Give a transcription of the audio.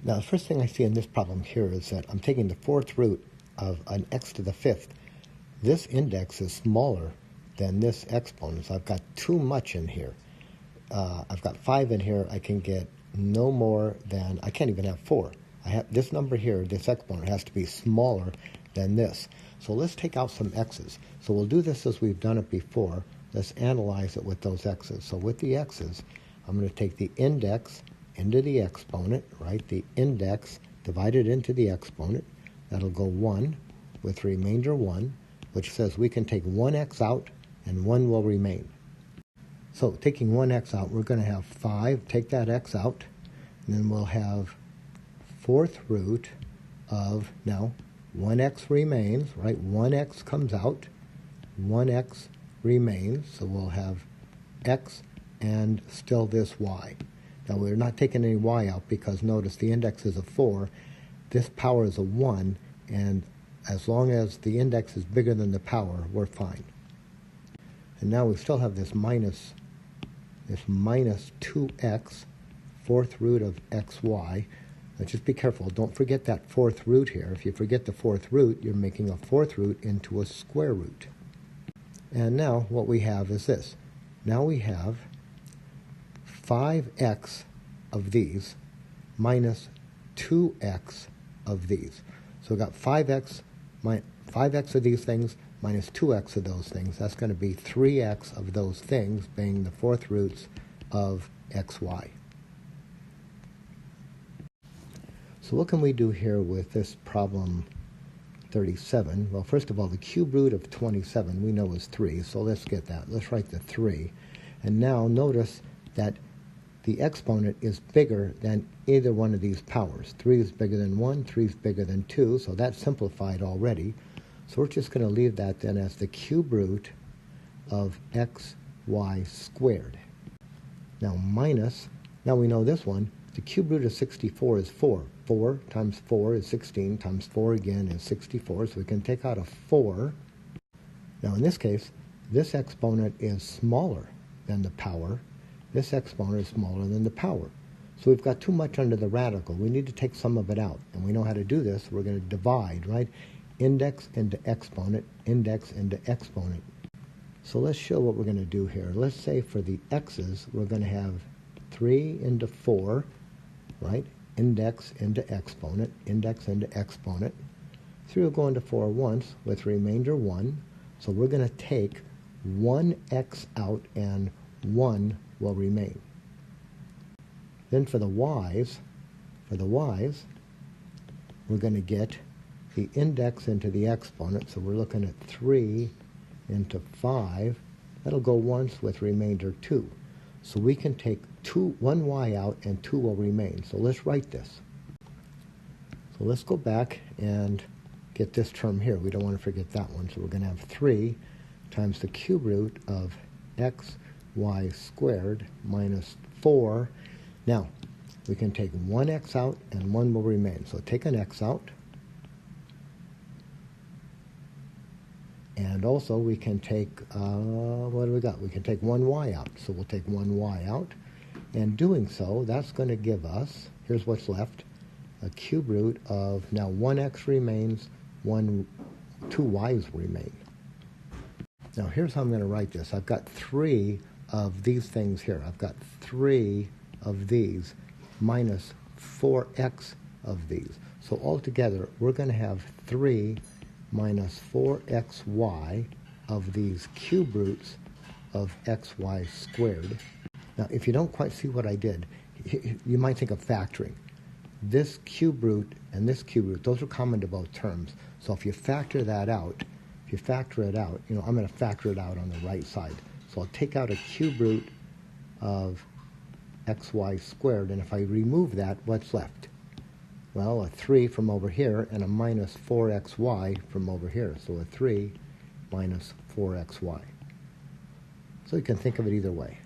Now, the first thing I see in this problem here is that I'm taking the fourth root of an x to the fifth. This index is smaller than this exponent, so I've got too much in here. I've got 5 in here. I can get no more than, I can't even have 4. I have this number here, this exponent has to be smaller than this. So let's take out some x's. So we'll do this as we've done it before. Let's analyze it with those x's. So with the x's, I'm going to take the index into the exponent, right? The index divided into the exponent. That'll go 1 with remainder 1, which says we can take 1x out and 1 will remain. So taking 1x out, we're going to have 5. Take that x out, and then we'll have fourth root of, now 1x remains, right? 1x comes out, 1x remains, so we'll have x and still this y. Now we're not taking any y out because notice the index is a 4, this power is a 1, and as long as the index is bigger than the power, we're fine. And now we still have this minus 2x, fourth root of xy. Now just be careful, don't forget that fourth root here. If you forget the fourth root, you're making a fourth root into a square root. And now what we have is this. Now we have 5x of these minus 2x of these. So we've got 5x of these things minus 2x of those things. That's going to be 3x of those things being the fourth roots of xy. So what can we do here with this problem 37? Well, first of all, the cube root of 27 we know is 3, so let's get that. Let's write the 3. And now notice that the exponent is bigger than either one of these powers. 3 is bigger than 1, 3 is bigger than 2, so that's simplified already. So we're just going to leave that then as the cube root of xy squared. Now minus, now we know this one, the cube root of 64 is 4. 4 times 4 is 16, times 4 again is 64, so we can take out a 4. Now in this case, this exponent is smaller than the power. This exponent is smaller than the power. So we've got too much under the radical. We need to take some of it out. And we know how to do this. We're going to divide, right? Index into exponent, index into exponent. So let's show what we're going to do here. Let's say for the x's, we're going to have 3 into 4, right? Index into exponent, index into exponent. 3 will go into 4 once with remainder 1. So we're going to take 1x out and 1 will remain. Then for the y's, we're going to get the index into the exponent. So we're looking at 3 into 5. That'll go once with remainder 2. So we can take 1y out and 2 will remain. So let's write this. So let's go back and get this term here. We don't want to forget that one. So we're going to have 3 times the cube root of xy squared minus 4. Now, we can take 1x out and 1 will remain. So take an x out. And also we can take, what do we got? We can take 1y out. So we'll take 1y out. And doing so, that's going to give us, here's what's left, a cube root of, now 1x remains, 2 y's remain. Now here's how I'm going to write this. I've got 3 of these things here. I've got 3 of these minus 4x of these. So altogether, we're going to have 3 minus 4xy of these cube roots of xy squared. Now, if you don't quite see what I did, you might think of factoring. This cube root and this cube root, those are common to both terms. So if you factor that out, if you factor it out, you know, I'm going to factor it out on the right side. So I'll take out a cube root of xy squared, and if I remove that, what's left? Well, a 3 from over here and a minus 4xy from over here. So a 3 minus 4xy. So you can think of it either way.